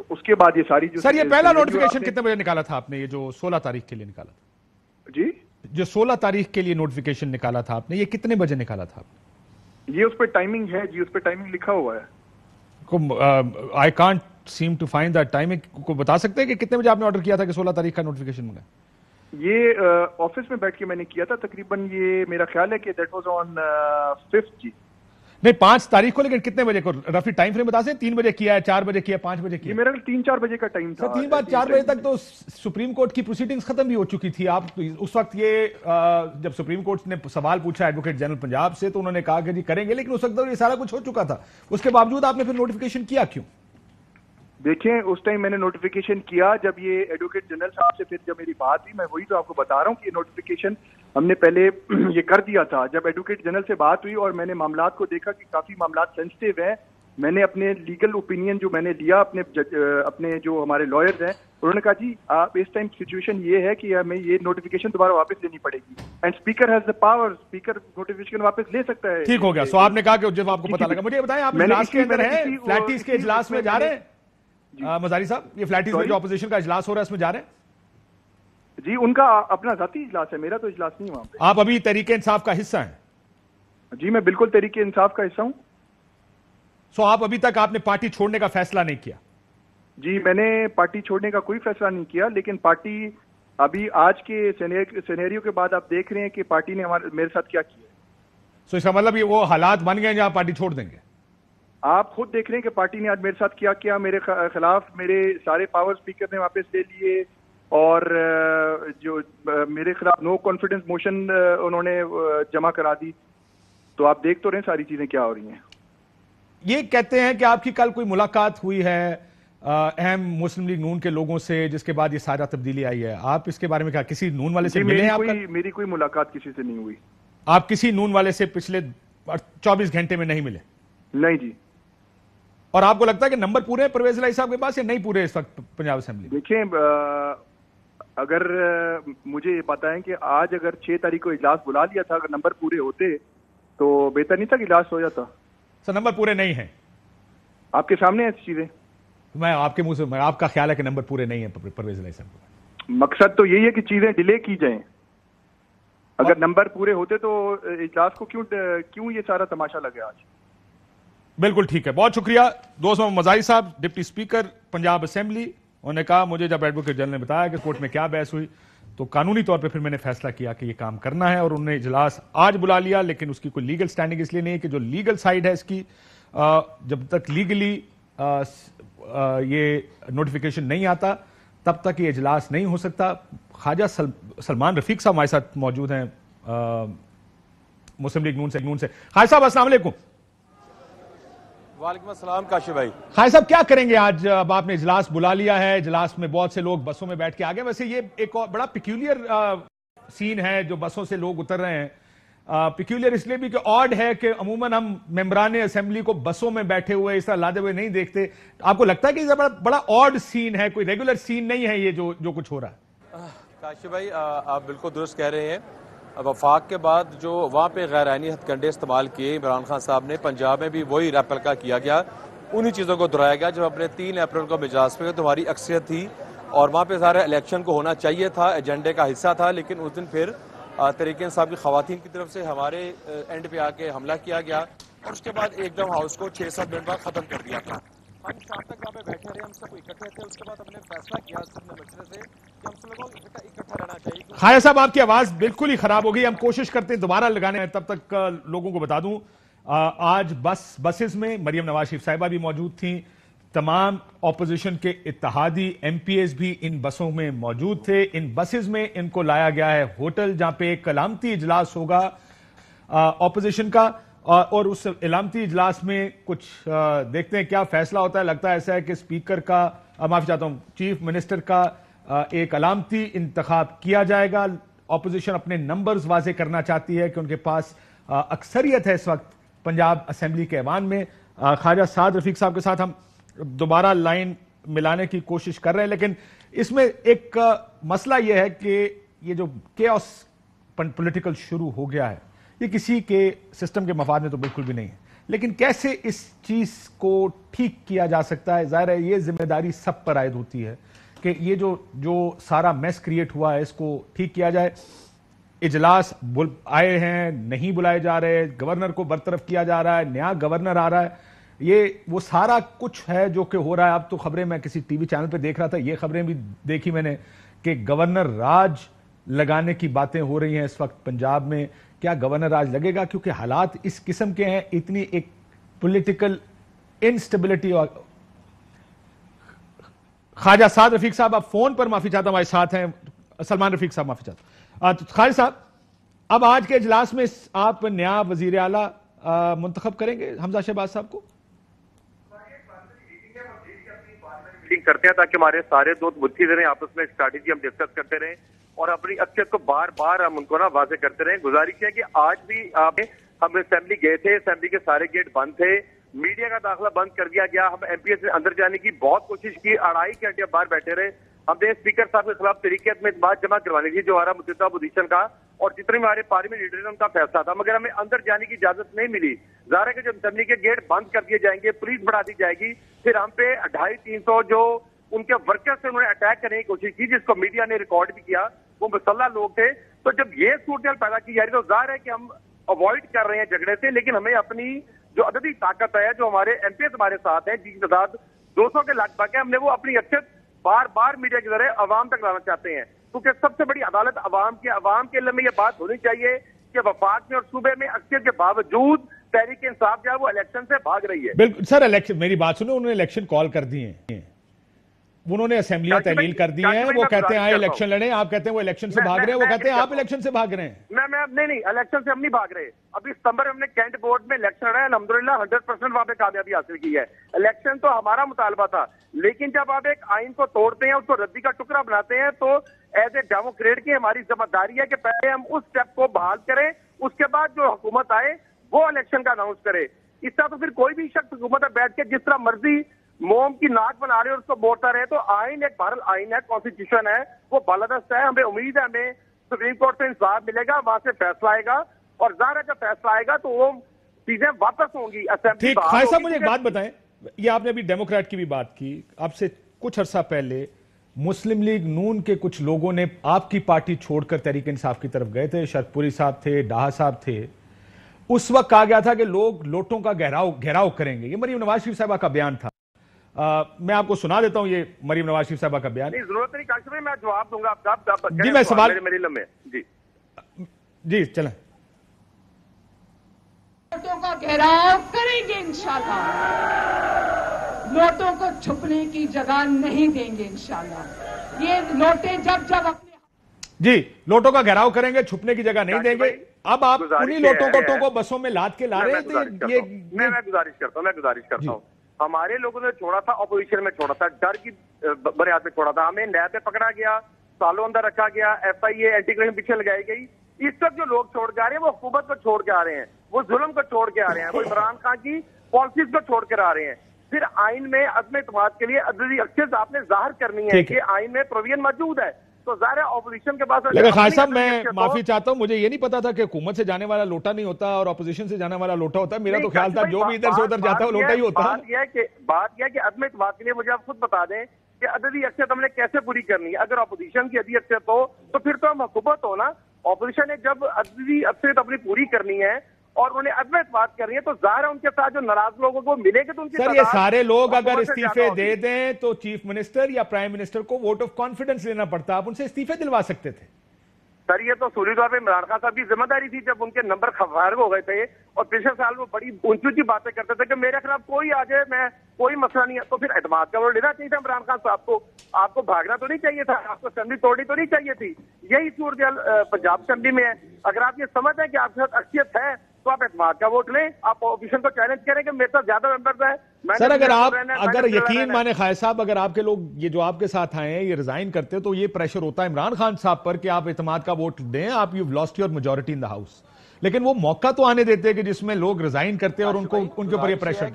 تو اس کے بعد یہ ساری جو سر، یہ پہلا نوٹیفیکیشن کتنے بجے نکالا تھا آپ نے، یہ جو 16 تاریخ کے لیے نکالا تھا؟ جی جو 16 تاریخ کے لیے نوٹیفیکیشن نکالا تھا آپ نے، یہ کتنے بجے نکالا تھا آپ نے؟ یہ اس پہ ٹائمنگ ہے جی، اس پہ ٹائمنگ لکھا ہوا ہے. I can't seem to find that timing. کو بتا سکتے ہیں کہ کتنے بجے آپ نے آرڈر کیا تھا کہ 16 تاریخ کا نوٹیفیکیشن منگا؟ یہ آفس میں بیٹھ کے میں نے کیا تھا تقریباً، یہ میرا خیال ہے کہ دیٹ واز آن 5th جی. نہیں 5 تاریخ کو، لیکن کتنے بجے کو رفلی ٹائم فریم بتا سکتے ہیں؟ 3 بجے کیا ہے، 4 بجے کیا، 5 بجے کیا؟ یہ میرا 3-4 بجے کا ٹائم تھا. 4 بجے تک تو سپریم کورٹ کی پروسیڈنگز ختم بھی ہو چکی تھی. آپ اس وقت یہ جب سپریم کورٹ نے سوال پوچھا ایڈوکیٹ جنرل پنجاب سے تو انہوں نے کہا کہ جی کریں گے، لیکن اس وقت یہ سارا کچھ ہو چکا تھا. اس کے باوجود آپ نے پھر نوٹیفیکیشن کیا کیوں؟ دیکھیں اس ٹائم میں نے نوٹیفیکیشن کیا جب یہ ایڈوکیٹ جنرل صاحب سے پھر جب میری بات ہوئی، میں وہی تو آپ کو بتا رہا ہوں کہ یہ نوٹیفیکیشن ہم نے پہلے یہ کر دیا تھا. جب ایڈوکیٹ جنرل سے بات ہوئی اور میں نے معاملات کو دیکھا کہ کافی معاملات سینسٹیو ہیں، میں نے اپنے لیگل اوپینین جو میں نے لیا اپنے جو ہمارے لائرز ہیں، انہوں نے کہا جی آپ اس ٹائم سچویشن یہ ہے کہ ہمیں یہ نوٹیفیکیشن دوبارہ واپس لینی پڑے گی، and speaker has the power, speaker notification واپس لے سکتا ہے. ٹھیک ہو گیا. سو آپ نے کہا کہ جب آپ کو پتا لگا. مجھے یہ بتائیں، آپ اجلاس کے اندر ہیں، فلیٹیز کے اجلاس میں جا رہے ہیں مزاری صاحب؟ یہ فلیٹیز میں جو اپوزیشن کا اجلاس ہو رہا ہے اس میں جا رہے ہیں؟ جی ان کا اپنا ذاتی اجلاس ہے، میرا تو اجلاس نہیں وہاں پہ. آپ ابھی تحریک انصاف کا حصہ ہیں؟ جی میں بالکل تحریک انصاف کا حصہ ہوں. سو آپ ابھی تک آپ نے پارٹی چھوڑنے کا فیصلہ نہیں کیا؟ جی میں نے پارٹی چھوڑنے کا کوئی فیصلہ نہیں کیا، لیکن پارٹی ابھی آج کے سینیریو کے بعد آپ دیکھ رہے ہیں کہ پارٹی نے میرے ساتھ کیا کیا. سو اس کا مطلب یہ وہ حالات بن گئے جہاں پارٹی چھوڑ دیں گے؟ آپ خود دیکھ رہے ہیں کہ پارٹی نے آج میرے ساتھ کیا کیا. میرے خلاف میرے سارے پاور اسپیکر نے واپس لے لیے، اور جو میرے خلاف نو کانفیڈنس موشن انہوں نے جمع کرا دی. تو آپ دیکھ تو رہے ہیں ساری چیزیں کیا ہو رہی ہیں. یہ کہتے ہیں کہ آپ کی کل کوئی ملاقات ہوئی ہے اہم مسلم لیگ نون کے لوگوں سے، جس کے بعد یہ سارا تبدیلی آئی ہے. آپ اس کے بارے میں کیا کسی نون والے سے ملے ہیں آپ؟ میری کوئی ملاقات کسی سے نہیں ہوئی. آپ کسی نون والے سے پچھلے 24 گھنٹے میں نہیں ملے؟ نہیں جی. اور آپ کو لگتا ہے کہ نمبر پورے ہیں پرویز الہی صاحب کے پاس یا نہیں پورے اس وقت پنجاب اسمبلی؟ دیکھیں اگر مجھے یہ پتا ہے کہ آج اگر 6 تاریخ کو اجلاس بلا لیا تھا، اگر نمبر پورے ہوتے تو بہتر نہیں تھا کہ اجلاس ہو جاتا. سر نمبر پورے نہیں ہیں، آپ کے سامنے ایسی چیزیں. میں آپ کے منہ سے، آپ کا خیال ہے کہ نمبر پورے نہیں ہیں پرویز الہی صاحب؟ مقصد تو یہی ہے کہ چیزیں ڈیلے کی جائیں. اگر نمبر پورے ہوتے تو اجلاس کو کیوں یہ سارا تماشا لگے آج. بالکل ٹھیک ہے، بہت شکریہ. دوست محمد مزاری صاحب، ڈپٹی اسپیکر پنجاب اسمبلی، انہوں نے کہا مجھے جب ایڈوکیٹ جنرل نے بتایا کہ کورٹ میں کیا بحث ہوئی تو قانونی طور پہ پھر میں نے فیصلہ کیا کہ یہ کام کرنا ہے، اور انہوں نے اجلاس آج بلا لیا. لیکن اس کی کوئی لیگل سٹینڈنگ اس لیے نہیں ہے کہ جو لیگل سائیڈ ہے اس کی، جب تک لیگلی یہ نوٹیفیکیشن نہیں آتا تب تک یہ اجلاس نہیں ہو سکتا. خواجہ سلمان رفیق صاحب ہمارے ساتھ موجود ہیں مسلم لیگ نون سے. خواجہ صاحب السلام علیکم. وعلیکم السلام کاشف بھائی. خواجہ صاحب کیا کریں گے آج؟ اب آپ نے اجلاس بلا لیا ہے، اجلاس میں بہت سے لوگ بسوں میں بیٹھ کے آگے. ویسے یہ ایک بڑا پیکیولر سین ہے جو بسوں سے لوگ اتر رہے ہیں. پیکیولر اس لیے بھی کہ آڈ ہے کہ عموماً ہم ممبران اسمبلی کو بسوں میں بیٹھے ہوئے اس طرح لاتے ہوئے نہیں دیکھتے. آپ کو لگتا ہے کہ یہ بڑا آڈ سین ہے، کوئی ریگولر سین نہیں ہے یہ جو کچھ ہو رہا ہے؟ کاشف بھائی آپ بالکل درست کہہ رہے ہیں. وفاق کے بعد جو وہاں پہ غیر آئینی ہتھ کنڈے استعمال کیے عمران خان صاحب نے، پنجاب میں بھی وہی ریپلکا کیا گیا. انہی چیزوں کو دہرایا گیا. جب اپنے 3 اپریل کو مجاز پہ تو ہماری اکثریت تھی اور وہاں پہ سارے الیکشن کو ہونا چاہیے تھا، ایجنڈے کا حصہ تھا. لیکن اس دن پھر تحریک انصاف کی خواتین کی طرف سے ہمارے اینڈ پہ آ کے حملہ کیا گیا اور اس کے بعد ایک دم ہاؤس کو 6-7 منٹ بعد ختم کر دیا تھا. ہم شام تک وہاں پہ بیٹھے رہے، ہم سب اکٹھے تھے. اس کے بعد ہم نے فیصلہ کیا سب نے مشورے سے کہ ہم سب لوگوں کو اکٹھا رہنا چاہیے. خواجہ صاحب آپ کی آواز بالکل ہی خراب ہو گئی، ہم کوشش کرتے ہیں دوبارہ لگانے میں. تب تک لوگوں کو بتا دوں آج بسز میں مریم نواز شریف صاحبہ بھی موجود تھیں، تمام اپوزیشن کے اتحادی ایم پی ایز بھی ان بسوں میں موجود تھے. ان بسز میں ان کو لایا گیا ہے ہوٹل جہاں پہ ایک علامتی اجلاس ہوگا اپوزیشن کا، اور اس علامتی اجلاس میں کچھ دیکھتے ہیں کیا فیصلہ ہوتا ہے. لگتا ہے ایسا ہے کہ اسپیکر کا، معافی چاہتا ہوں، چیف منسٹر کا ایک علامتی انتخاب کیا جائے گا. اپوزیشن اپنے نمبرز واضح کرنا چاہتی ہے کہ ان کے پاس اکثریت ہے اس وقت پنجاب اسمبلی کے ایوان میں. خواجہ سعد رفیق صاحب کے ساتھ ہم دوبارہ لائن ملانے کی کوشش کر رہے ہیں، لیکن اس میں ایک مسئلہ یہ ہے کہ یہ جو کیوس پولیٹیکل شروع ہو گیا ہے یہ کسی کے سسٹم کے مفاد میں تو بالکل بھی نہیں ہے. لیکن کیسے اس چیز کو ٹھیک کیا جا سکتا ہے؟ ظاہر ہے یہ ذمہ داری سب پر عائد ہوتی ہے کہ یہ جو سارا میس کریٹ ہوا ہے اس کو ٹھیک کیا جائے. اجلاس آئے ہیں, نہیں بلائے جا رہے, گورنر کو برطرف کیا جا رہا ہے, نیا گورنر آ رہا ہے, یہ وہ سارا کچھ ہے جو کہ ہو رہا ہے. اب تو خبریں میں کسی ٹی وی چینل پہ دیکھ رہا تھا, یہ خبریں بھی دیکھی میں نے کہ گورنر راج لگانے کی باتیں ہو رہی ہیں اس وقت پنجاب میں. کیا گورنر راج لگے گا؟ کیونکہ حالات اس قسم کے ہیں, اتنی ایک پولیٹیکل انسٹیبلٹی. خواجہ سعد رفیق صاحب آپ فون پر معافی چاہتا ہوں ہمارے ساتھ ہیں. سلمان رفیق صاحب معافی چاہتا ہوں. خواجہ صاحب اب آج کے اجلاس میں آپ نیا وزیر اعلیٰ منتخب کریں گے حمزہ شہباز صاحب کو؟ کرتے ہیں تاکہ ہمارے سارے دوست متحد رہیں, آپس میں اسٹریٹجی ہم ڈسکس کرتے رہیں اور اپنی اکثریت کو بار بار ہم ان کو واضح کرتے رہیں. گزارش ہے کہ آج بھی ہم اسمبلی گئے تھے, اسمبلی کے سارے گیٹ بند تھے, میڈیا کا داخلہ بند کر دیا گیا. ہم ایم پی ایس سے اندر جانے کی بہت کوشش کی, 2.5 گھنٹے باہر بیٹھے رہے. ہم نے اسپیکر صاحب کے خلاف طریقے میں بات جمع کروانی تھی جو ہمارا متحدہ اپوزیشن کا اور جتنے بھی ہمارے پارلیمنٹ لیڈر ان کا فیصلہ تھا, مگر ہمیں اندر جانے کی اجازت نہیں ملی. ظاہر ہے کہ جب اسمبلی کے گیٹ بند کر دیے جائیں گے, پولیس بڑھا دی جائے گی, پھر ہم پہ 250-300 جو ان کے ورکر سے انہوں نے اٹیک کرنے کی کوشش کی, جس کو میڈیا نے ریکارڈ بھی کیا, وہ مسلح لوگ تھے. تو جب یہ صورتحال پیدا کی جا رہی تو ظاہر ہے کہ ہم اوائڈ کر رہے ہیں جھگڑے سے, لیکن ہمیں اپنی جو عددی طاقت ہے, جو ہمارے ایم پی ایس ہمارے ساتھ ہیں جن کی تعداد 200 کے لگ بھگ ہے, ہم نے وہ اپنی اکثریت بار بار میڈیا کے ذریعے عوام تک لانا چاہتے ہیں. کیونکہ سب سے بڑی عدالت عوام کے علم میں یہ بات ہونی چاہیے کہ وفاق میں اور صوبے میں اکثریت کے باوجود تحریک انصاف جو ہے وہ الیکشن سے بھاگ رہی ہے. بالکل سر, الیکشن میری بات سنو, انہوں نے الیکشن کال کر دی ہیں, انہوں نے اسمبلیاں تحلیل کر دی ہیں, وہ کہتے ہیں آئے الیکشن لڑیں, آپ کہتے ہیں وہ الیکشن سے بھاگ رہے ہیں, وہ کہتے ہیں آپ الیکشن سے بھاگ رہے ہیں. نہیں, الیکشن سے ہم نہیں بھاگ رہے. ابھی ستمبر میں ہم نے کینٹ بورڈ میں الیکشن لڑا ہے, الحمدللہ 100% وہاں پہ کامیابی حاصل کی ہے. الیکشن تو ہمارا مطالبہ تھا, لیکن جب آپ ایک آئین کو توڑتے ہیں, اس کو ردی کا ٹکڑا بناتے ہیں, تو ایز اے ڈیموکریٹ کی ہماری ذمہ داری ہے کہ پہلے ہم اس اسٹیپ کو بحال کریں, اس کے بعد جو حکومت آئے وہ الیکشن کا اناؤنس کرے. اس طرح تو پھر کوئی بھی شخص حکومت میں بیٹھ کے جس طرح مرضی موم کی ناک بنا رہے اور اس کو بولتا رہے. تو آئین ایک بہرحال آئین ہے, کانسٹیٹیوشن ہے, وہ بالادست ہے. ہمیں امید ہے ہمیں سپریم کورٹ سے انصاف ملے گا, وہاں سے فیصلہ آئے گا, اور ظاہر ہے جب فیصلہ آئے گا تو وہ چیزیں واپس ہوں گی. ٹھیک, خواجہ صاحب مجھے ایک بات بتائیں, یہ آپ نے ابھی ڈیموکریٹ کی بھی بات کی, آپ سے کچھ عرصہ پہلے مسلم لیگ نون کے کچھ لوگوں نے آپ کی پارٹی چھوڑ کر تحریک انصاف کی طرف گئے تھے, شرط پوری صاحب تھے, ڈاہا صاحب تھے. اس وقت کہا گیا تھا کہ لوگ لوٹوں کا گھیراؤ کریں گے. یہ مریم نواز شریف صاحبہ کا بیان تھا. میں آپ کو سنا دیتا ہوں یہ مریم نواز شریف صاحبہ کا بیان. نہیں, ضرورت نہیں کاشف بھائی, میں جواب دوں گا. آپ جی میں سوال میرے لمحے جی چلیں. نوٹوں کا گھیراؤ کریں گے انشاءاللہ, نوٹوں کو چھپنے کی جگہ نہیں دیں گے انشاءاللہ. یہ نوٹیں جب اپنے جی نوٹوں کا گھیراؤ کریں گے, چھپنے کی جگہ نہیں دیں گے. اب آپ انہی نوٹوں کو بسوں میں لاد کے لا رہے ہیں. میں گزارش کرتا ہوں, ہمارے لوگوں نے چھوڑا تھا, اپوزیشن میں چھوڑا تھا, ڈر کی بنیاد پہ چھوڑا تھا, ہمیں نیب میں پکڑا گیا, سالوں اندر رکھا گیا, ایف آئی اے اینٹی کرپشن پیچھے لگائی گئی. اس وقت جو لوگ چھوڑ کے آ رہے ہیں وہ حکومت کو چھوڑ کے آ رہے ہیں, وہ ظلم کو چھوڑ کے آ رہے ہیں, وہ عمران خان کی پالیسیز کو چھوڑ کر آ رہے ہیں. پھر آئین میں عدم اعتماد کے لیے عددی اکثریت آپ نے ظاہر کرنی ہے کہ آئین میں پروویژن موجود ہے. تو ظاہر ہے اپوزیشن کے پاس. لیکن خواجہ صاحب میں معافی چاہتا ہوں, مجھے یہ نہیں پتا تھا کہ حکومت سے جانے والا لوٹا نہیں ہوتا اور اپوزیشن سے جانے والا لوٹا ہوتا ہے. میرا تو خیال تھا جو بھی ادھر سے ادھر جاتا ہے وہ لوٹا ہی ہوتا ہے. بات یہ ہے کہ عدم اعتماد کے لیے مجھے آپ خود بتا دیں کہ عددی اکثریت ہم نے کیسے پوری کرنی ہے. اگر اپوزیشن کی عددی اکثریت ہو تو پھر تو ہم حکومت ہو نا. اپوزیشن نے جب عددی اکثریت اپنی پوری کرنی ہے اور انہیں عدم اعتماد کرنی ہے تو ظاہر ہے ان کے ساتھ جو ناراض لوگوں کو ملے گے تو ان کی سر یہ سارے لوگ اگر استعفے دے دیں تو چیف منسٹر یا پرائم منسٹر کو ووٹ آف کانفیڈنس لینا پڑتا, آپ ان سے استعفے دلوا سکتے تھے. سر یہ تو اصولی طور پہ عمران خان صاحب کی ذمہ داری تھی جب ان کے نمبر فارغ ہو گئے تھے اور پچھلے سال وہ بڑی اونچی اونچی باتیں کرتے تھے کہ میرے خلاف کوئی آ جائے, میں کوئی مسئلہ نہیں ہے. تو پھر اعتماد کا وہ لینا چاہیے تھا عمران خان صاحب کو, آپ کو بھاگنا تو نہیں چاہیے تھا, آپ کو اسمبلی توڑنی تو نہیں چاہیے تھی. یہی صورتحال پنجاب اسمبلی میں ہے. اگر آپ یہ سمجھتے ہیں کہ آپ کے ساتھ اکثریت ہے تو آپ اعتماد کا ووٹ لیں, آپ اپوزیشن کو چیلنج کریں کہ میرے ساتھ زیادہ ممبرز ہیں. سر اگر یقین مانے خواجہ صاحب, اگر آپ کے لوگ یہ جو آپ کے ساتھ آئے ہیں یہ ریزائن کرتے تو یہ پریشر ہوتا ہے عمران خان صاحب پر کہ آپ اعتماد کا ووٹ دیں, آپ you last your majority in the house. لیکن وہ موقع تو آنے دیتے کہ جس میں لوگ ریزائن کرتے اور ان کے اوپر یہ پریشر.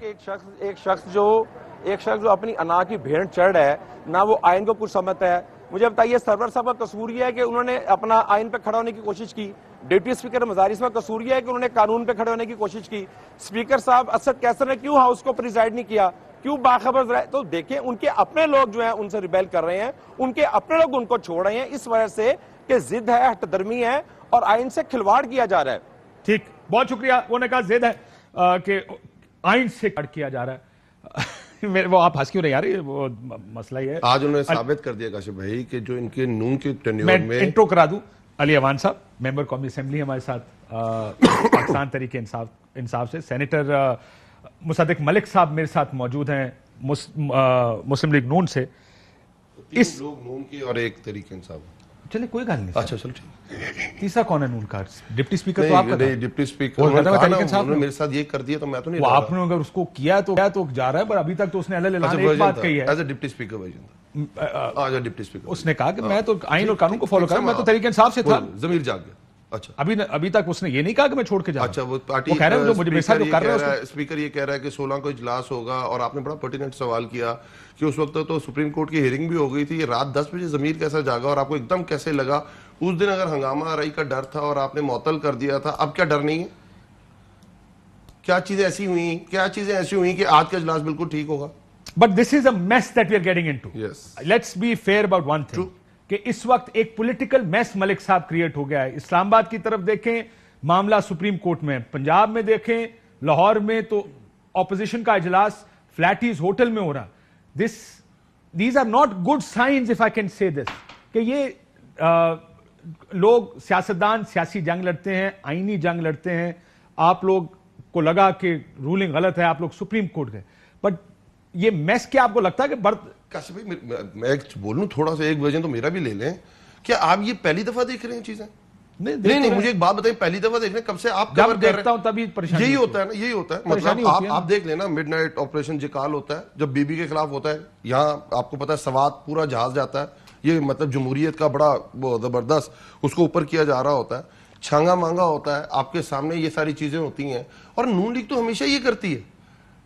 ایک شخص جو اپنی انا کی بھیڑ چڑھ ہے, نہ وہ آئین کو کچھ سمجھتا ہے. مجھے بتائیے سرور صاحب کا قصور یہ ہے کہ انہوں نے اپنا آئین پہ کھڑا ہونے کی کوشش کی, ڈپٹی اسپیکر مزاری صاحب کا قصور یہ ہے کہ انہوں نے قانون پہ کھڑے ہونے کی کوشش کی. اسپیکر صاحب اسد کیسر نے کیوں ہاؤس کو پریزائڈ نہیں کیا, کیوں باخبر رہے؟ تو دیکھیں ان کے اپنے لوگ جو ہیں ان سے ریبیل کر رہے ہیں, ان کے اپنے لوگ ان کو چھوڑ رہے ہیں اس وجہ سے کہ ضد ہے, ہٹ درمی ہے اور آئین سے کھلواڑ کیا جا رہا ہے. ٹھیک, بہت شکریہ. وہ نے کہا ضد ہے کہ آئین سے کھلواڑ کیا جا رہا ہے. وہ آپ ہنس کیوں نہیں آ رہی, وہ مسئلہ ہی ہے. آج انہوں نے ثابت کر دیا کاشف بھائی کہ جو ان کے نون کے ٹینیور میں انٹرو کرا دوں. علی اوان صاحب ممبر قومی اسمبلی ہمارے ساتھ پاکستان تحریک انصاف سے. سینیٹر مصدق ملک صاحب میرے ساتھ موجود ہیں مسلم لیگ نون سے. اس لوگ نون کے اور ایک تحریک انصاف. چلے کوئی گل نہیں. اچھا چلو ٹھیک. تیسرا کون ہے نون کا؟ ڈپٹی اسپیکر تو آپ کا تھا. ڈپٹی اسپیکر انہوں نے میرے ساتھ یہ کر دیا تو میں تو نہیں. وہ آپ نے اگر اس کو کیا تو جا رہا ہے, پر ابھی تک تو اس نے ایک بات کہی ہے. As a deputy speaker deputy speaker اس نے کہا کہ میں تو آئین اور قانون کو فالو کر رہا ہوں, میں تو تحریک انصاف سے تھا. ضمیر جاگ گیا. اچھا ابھی تک اس نے یہ نہیں کہا کہ میں چھوڑ کے جا رہا ہوں. اچھا وہ پارٹی کہہ رہا ہے جو مجھے میرے ساتھ جو کر رہا ہے اسپیکر یہ کہہ رہا ہے کہ 16 کو اجلاس ہوگا, اور آپ نے بڑا پرٹیننٹ سوال کیا کہ اس وقت تو سپریم کورٹ کی ہیئرنگ بھی ہو گئی تھی. یہ رات 10 بجے ضمیر کیسا جاگا اور آپ کو ایک دم کیسے لگا؟ اس دن اگر ہنگامہ آرائی کا ڈر تھا اور آپ نے معطل کر دیا تھا, اب کیا ڈر نہیں ہے؟ کیا چیزیں ایسی ہوئیں کہ آج کا اجلاس بالکل ٹھیک ہوگا؟ But this is a mess that we are getting into. Yes. Let's be fair about one thing. کہ اس وقت ایک پولیٹیکل میس ملک صاحب کریٹ ہو گیا ہے. اسلام آباد کی طرف دیکھیں معاملہ سپریم کورٹ میں, پنجاب میں دیکھیں, لاہور میں تو اپوزیشن کا اجلاس فلیٹیز ہوٹل میں ہو رہا. These are not good signs if I can say this. کہ یہ لوگ سیاستدان سیاسی جنگ لڑتے ہیں, آئینی جنگ لڑتے ہیں. آپ لوگ کو لگا کہ رولنگ غلط ہے, آپ لوگ سپریم کورٹ گئے, بٹ یہ میس کیا آپ کو لگتا ہے کہ کاشف بھائی میں بولوں تھوڑا سا ایک ورژن تو میرا بھی لے لیں. کیا آپ یہ پہلی دفعہ دیکھ رہے ہیں چیزیں؟ نہیں مجھے ایک بات بتائیں, پہلی دفعہ دیکھ رہے ہیں کب سے آپ کور کر رہے ہیں؟ تبھی پریشانی یہی ہوتا ہے نا, یہی ہوتا ہے. مطلب آپ دیکھ لینا مڈ نائٹ آپریشن جکال ہوتا ہے جب بی بی کے خلاف ہوتا ہے, یہاں آپ کو پتا ہے سوات پورا جہاز جاتا ہے, یہ مطلب جمہوریت کا بڑا زبردست اس کو اوپر کیا جا رہا ہوتا ہے, چھانگا مانگا ہوتا ہے, آپ کے سامنے یہ ساری چیزیں ہوتی ہیں. اور نون لیگ تو ہمیشہ یہ کرتی ہے,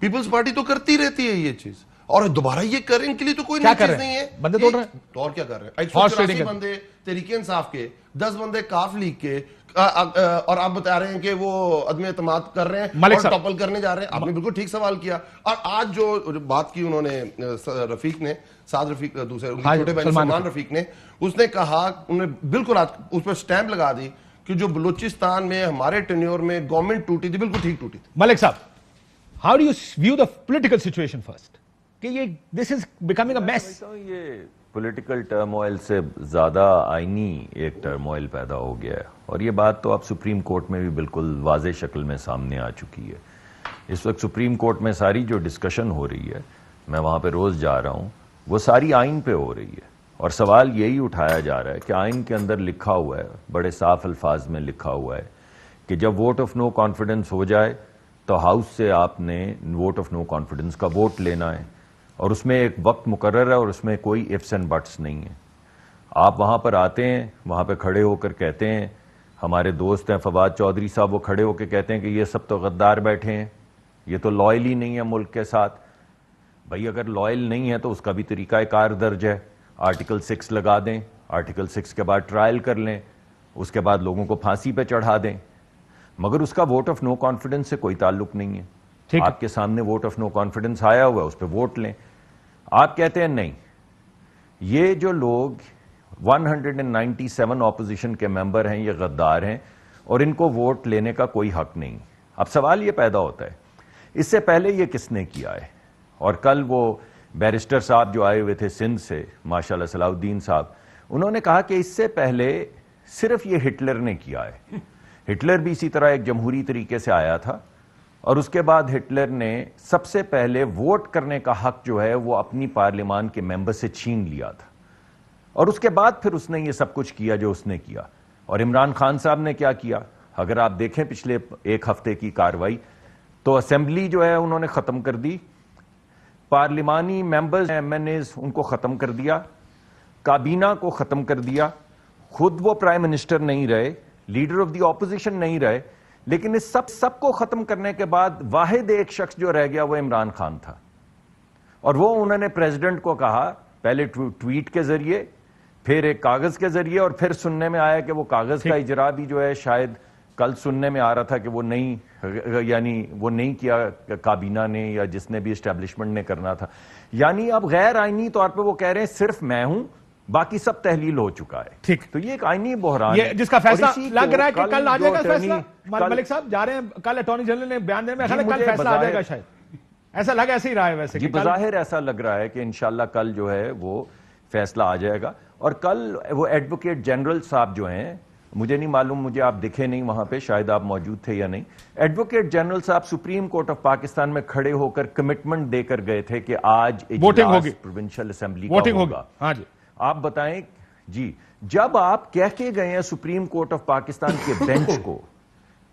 پیپلز پارٹی تو کرتی رہتی ہے یہ چیز, اور دوبارہ یہ کرنے کے لیے تو کوئی نئی چیز نہیں ہے. بندے توڑ رہے ہیں, اور کیا کر رہے ہیں؟ 184 بندے تحریک انصاف کے, 10 بندے کاف لیگ کے, اور آپ بتا رہے ہیں کہ وہ عدم اعتماد کر رہے ہیں اور ٹاپل کرنے جا رہے ہیں. آپ نے بالکل ٹھیک سوال کیا. اور آج جو بات کی انہوں نے رفیق نے, سعد رفیق, دوسرے چھوٹے بھائی سلمان رفیق نے, اس نے کہا, انہوں نے بالکل اس پر سٹیمپ لگا دی کہ جو بلوچستان میں ہمارے ٹینیور میں گورنمنٹ ٹوٹی تھی بالکل ٹھیک ٹوٹی تھی. ملک صاحب, how do you view the political situation first کہ یہ this is becoming a mess? یہ پولیٹیکل ٹرموائل سے زیادہ آئینی ایک ٹرموائل پیدا ہو گیا ہے, اور یہ بات تو اب سپریم کورٹ میں بھی بالکل واضح شکل میں سامنے آ چکی ہے. اس وقت سپریم کورٹ میں ساری جو ڈسکشن ہو رہی ہے, میں وہاں پہ روز جا رہا ہوں, وہ ساری آئین پہ ہو رہی ہے. اور سوال یہی اٹھایا جا رہا ہے کہ آئین کے اندر لکھا ہوا ہے, بڑے صاف الفاظ میں لکھا ہوا ہے کہ جب ووٹ آف نو کانفیڈنس ہو جائے تو ہاؤس سے آپ نے ووٹ آف نو کانفیڈنس کا ووٹ لینا ہے, اور اس میں ایک وقت مقرر ہے اور اس میں کوئی ifs and buts نہیں ہے. آپ وہاں پر آتے ہیں, وہاں پہ کھڑے ہو کر کہتے ہیں, ہمارے دوست ہیں فواد چودھری صاحب, وہ کھڑے ہو کے کہتے ہیں کہ یہ سب تو غدار بیٹھے ہیں, یہ تو لائل ہی نہیں ہے ملک کے ساتھ. بھائی اگر لائل نہیں ہے تو اس کا بھی طریقہ کار درج ہے, آرٹیکل 6 لگا دیں, آرٹیکل 6 کے بعد ٹرائل کر لیں, اس کے بعد لوگوں کو پھانسی پہ چڑھا دیں, مگر اس کا ووٹ آف نو کانفیڈنس سے کوئی تعلق نہیں ہے. آپ کے سامنے ووٹ آف نو کانفیڈنس آیا ہوا ہے, اس پہ ووٹ لیں. آپ کہتے ہیں نہیں, یہ جو لوگ 197 اپوزیشن کے ممبر ہیں یہ غدار ہیں اور ان کو ووٹ لینے کا کوئی حق نہیں. اب سوال یہ پیدا ہوتا ہے, اس سے پہلے یہ کس نے کیا ہے؟ اور کل وہ بیرسٹر صاحب جو آئے ہوئے تھے سندھ سے, ماشاءاللہ صلاح الدین صاحب, انہوں نے کہا کہ اس سے پہلے صرف یہ ہٹلر نے کیا ہے. ہٹلر بھی اسی طرح ایک جمہوری طریقے سے آیا تھا, اور اس کے بعد ہٹلر نے سب سے پہلے ووٹ کرنے کا حق جو ہے وہ اپنی پارلیمان کے ممبر سے چھین لیا تھا, اور اس کے بعد پھر اس نے یہ سب کچھ کیا جو اس نے کیا. اور عمران خان صاحب نے کیا کیا؟ اگر آپ دیکھیں پچھلے ایک ہفتے کی کاروائی, تو اسمبلی جو ہے انہوں نے ختم کر دی, پارلیمانی ممبرز ایم این ایز ان کو ختم کر دیا, کابینہ کو ختم کر دیا, خود وہ پرائم منسٹر نہیں رہے, لیڈر آف دی اپوزیشن نہیں رہے, لیکن اس سب کو ختم کرنے کے بعد واحد ایک شخص جو رہ گیا وہ عمران خان تھا. اور وہ انہوں نے پریزیڈنٹ کو کہا, پہلے ٹویٹ کے ذریعے, پھر ایک کاغذ کے ذریعے، اور پھر سننے میں آیا کہ وہ کاغذ کا اجرا بھی جو ہے شاید کل سننے میں آ رہا تھا کہ وہ نہیں، یعنی وہ نہیں کیا کابینہ نے یا جس نے بھی اسٹیبلشمنٹ نے کرنا تھا. یعنی اب غیر آئینی طور پہ وہ کہہ رہے ہیں صرف میں ہوں، باقی سب تحلیل ہو چکا ہے. ٹھیک، تو یہ ایک آئینی بحران ہے جس کا فیصلہ لگ رہا ہے کہ کل آ جائے گا فیصلہ. ملک صاحب جا رہے ہیں، کل اٹارنی جنرل نے بیان دینے میں کل فیصلہ آ جائے گا شاید، ایسا لگ ایسے ہی رہا ہے ویسے. جی بظاہر ایسا لگ رہا ہے کہ انشاءاللہ کل جو ہے وہ فیصلہ آ جائے گا. اور کل وہ ایڈوکیٹ جنرل صاحب جو ہیں، مجھے نہیں معلوم، مجھے آپ دکھے نہیں وہاں پہ، شاید آپ موجود تھے یا نہیں، ایڈوکیٹ جنرل صاحب سپریم کورٹ آف پاکستان میں کھڑے ہو کر کمٹمنٹ دے کر گئے تھے کہ آج اجلاس پروونشل اسمبلی کا ہوگا. ہاں جی، آپ بتائیں جی، جب آپ کہہ کے گئے ہیں سپریم کورٹ آف پاکستان کے بینچ کو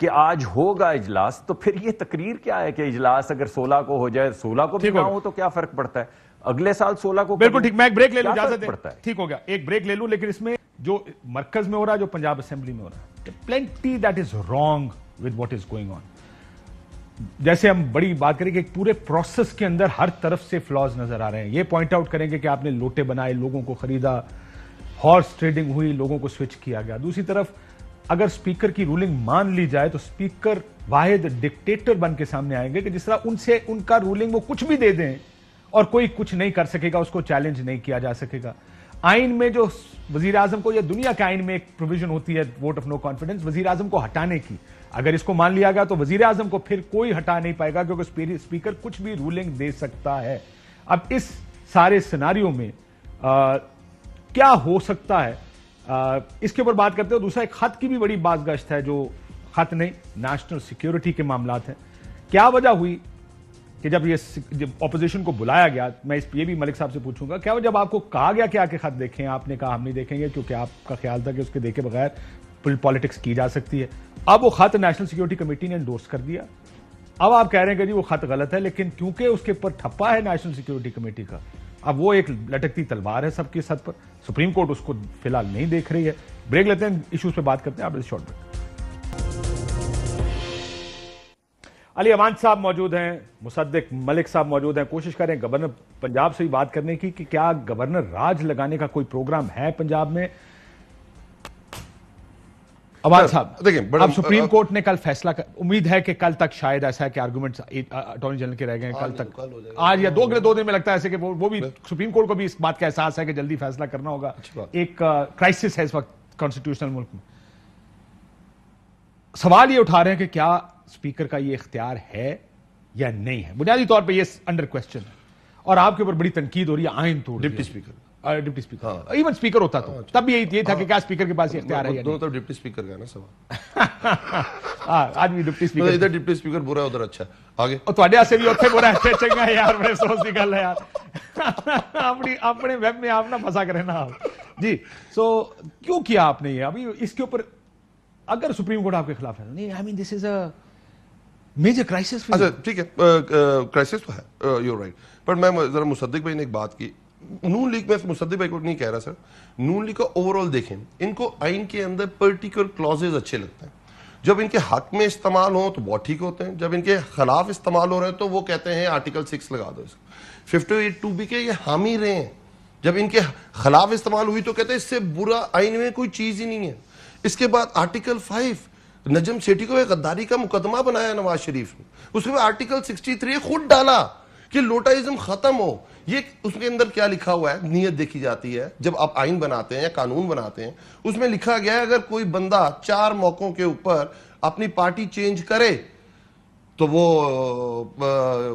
کہ آج ہوگا اجلاس، تو پھر یہ تقریر کیا ہے کہ اجلاس اگر 16 کو ہو جائے، 16 کو بھی نہ ہو تو کیا فرق پڑتا ہے، اگلے سال 16 کو. بالکل ٹھیک، میں ایک بریک لے لوں، اجازت دیں، ٹھیک ہو گیا، ایک بریک لے لوں. لیکن اس میں جو مرکز میں ہو رہا ہے، جو پنجاب اسمبلی میں ہو رہا ہے، plenty that is wrong with what is going on. جیسے ہم بڑی بات کریں کہ پورے پروسیس کے اندر ہر طرف سے فلاز نظر آ رہے ہیں. یہ پوائنٹ آؤٹ کریں گے کہ آپ نے لوٹے بنائے، لوگوں کو خریدا، ہارس ٹریڈنگ ہوئی، لوگوں کو سوئچ کیا گیا. دوسری طرف اگر سپیکر کی رولنگ مان لی جائے تو سپیکر واحد ڈکٹیٹر بن کے سامنے آئیں گے کہ جس طرح ان کا رولنگ وہ کچھ بھی دے دیں اور کوئی کچھ نہیں کر سکے گا، اس کو چیلنج نہیں کیا جا سکے گا. آئین میں جو وزیر اعظم کو، یا دنیا کے آئین میں ایک پروویژن ہوتی ہے ووٹ آف نو کانفیڈنس وزیر اعظم کو ہٹانے کی، اگر اس کو مان لیا گیا تو وزیر اعظم کو پھر کوئی ہٹا نہیں پائے گا، کیونکہ اسپیکر کچھ بھی رولنگ دے سکتا ہے. اب اس سارے سیناریو میں کیا ہو سکتا ہے، اس کے اوپر بات کرتے ہو. دوسرا ایک خط کی بھی بڑی بازگشت ہے، جو خط نہیں، نیشنل سیکیورٹی کے معاملات ہیں. کیا وجہ ہوئی کہ جب اپوزیشن کو بلایا گیا، میں یہ بھی ملک صاحب سے پوچھوں گا، کیا جب آپ کو کہا گیا کہ آ کے خط دیکھیں، آپ نے کہا ہم نہیں دیکھیں گے کیونکہ آپ کا خیال تھا کہ اس کے دیکھے بغیر پالیٹکس کی جا سکتی ہے. اب وہ خط نیشنل سیکیورٹی کمیٹی نے انڈورس کر دیا. اب آپ کہہ رہے ہیں کہ جی وہ خط غلط ہے، لیکن کیونکہ اس کے اوپر ٹھپا ہے نیشنل سیکیورٹی کمیٹی کا، اب وہ ایک لٹکتی تلوار ہے سب کی سطح پر. سپریم کورٹ اس کو فی الحال نہیں دیکھ رہی ہے. بریک لیتے ہیں، ایشوز پہ بات کرتے ہیں. آپ شارٹ بریک. علی امان صاحب موجود ہیں، مصدق ملک صاحب موجود ہیں. کوشش کریں گورنر پنجاب سے بھی بات کرنے کی کہ کیا گورنر راج لگانے کا کوئی پروگرام ہے پنجاب میں. امان صاحب دیکھیں، اب سپریم کورٹ نے کل فیصلہ امید ہے کہ کل تک شاید ایسا ہے کہ آرگومنٹس اٹارنی جنرل کے رہ گئے ہیں کل تک، آج یا 2 دن میں لگتا ہے ایسے کہ وہ بھی سپریم کورٹ کو بھی اس بات کا احساس ہے کہ جلدی فیصلہ کرنا ہوگا. ایک کرائسس ہے اس وقت کانسٹیٹیوشنل ملک میں. سوال یہ اٹھا رہے ہیں کہ کیا اسپیکر کا یہ اختیار ہے یا نہیں ہے. بنیادی طور پہ یہ انڈر کوسچن ہے اور آپ کے اوپر بڑی تنقید ہو رہی ہے آئین توڑ. ڈپٹی اسپیکر ایون اسپیکر ہوتا تو تب بھی یہی تھا کہ کیا اسپیکر کے پاس یہ اختیار ہے یا نہیں. ڈپٹی اسپیکر کا نا سوال. آج بھی ڈپٹی اسپیکر، ادھر ڈپٹی اسپیکر برا ہے ادھر اچھا. آگے تھوڑے سے بھی اتنے برا ہے چنگا یار، بڑے افسوس کی گل ہے یار. اپنے ویب میں آپ نہ پھنسا کریں نا آپ. جی سو کیوں کیا آپ نے یہ؟ ابھی اس کے اوپر اگر سپریم کورٹ آپ کے خلاف ہے نہیں، آئی مین دس از اے میجر کرائسس. اچھا ٹھیک ہے، کرائسس تو ہے، یو رائٹ. پر میں ذرا مصدق بھائی نے ایک بات کی، نون لیگ، میں مصدق بھائی کو نہیں کہہ رہا سر، نون لیگ کا اوور آل دیکھیں، ان کو آئین کے اندر پرٹیکولر کلازز اچھے لگتے ہیں. جب ان کے حق میں استعمال ہوں تو بہت ٹھیک ہوتے ہیں، جب ان کے خلاف استعمال ہو رہے ہیں تو وہ کہتے ہیں آرٹیکل 6 لگا دو. اس کو 58(2)B کے یہ حامی رہے ہیں. جب ان کے خلاف استعمال ہوئی تو کہتے ہیں اس سے برا آئین میں کوئی چیز ہی نہیں ہے. اس کے بعد آرٹیکل 5 نجم سیٹھی کو ایک غداری کا مقدمہ بنایا نواز شریف نے، اس کے بعد آرٹیکل 63 خود ڈالا کہ لوٹائزم ختم ہو. یہ اس کے اندر کیا لکھا ہوا ہے، نیت دیکھی جاتی ہے. جب آپ آئین بناتے ہیں یا قانون بناتے ہیں، اس میں لکھا گیا ہے اگر کوئی بندہ 4 موقعوں کے اوپر اپنی پارٹی چینج کرے تو وہ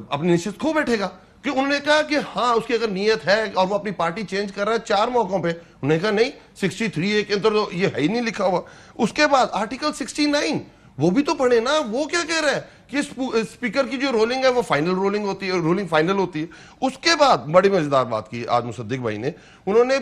اپنی نشست کھو بیٹھے گا. کہ انہوں نے کہا کہ ہاں اس کی اگر نیت ہے اور وہ اپنی پارٹی چینج کر رہا ہے 4 موقعوں پہ، انہوں نے کہا نہیں 63 کے اندر تو یہ ہے ہی نہیں لکھا ہوا. اس کے بعد آرٹیکل 69 وہ بھی تو پڑھے نا، وہ کیا کہہ رہا ہے کہ اسپیکر کی جو رولنگ ہے وہ فائنل رولنگ ہوتی ہے، رولنگ فائنل ہوتی ہے. اس کے بعد بڑی مزیدار بات کی آج مصدق بھائی نے، انہوں نے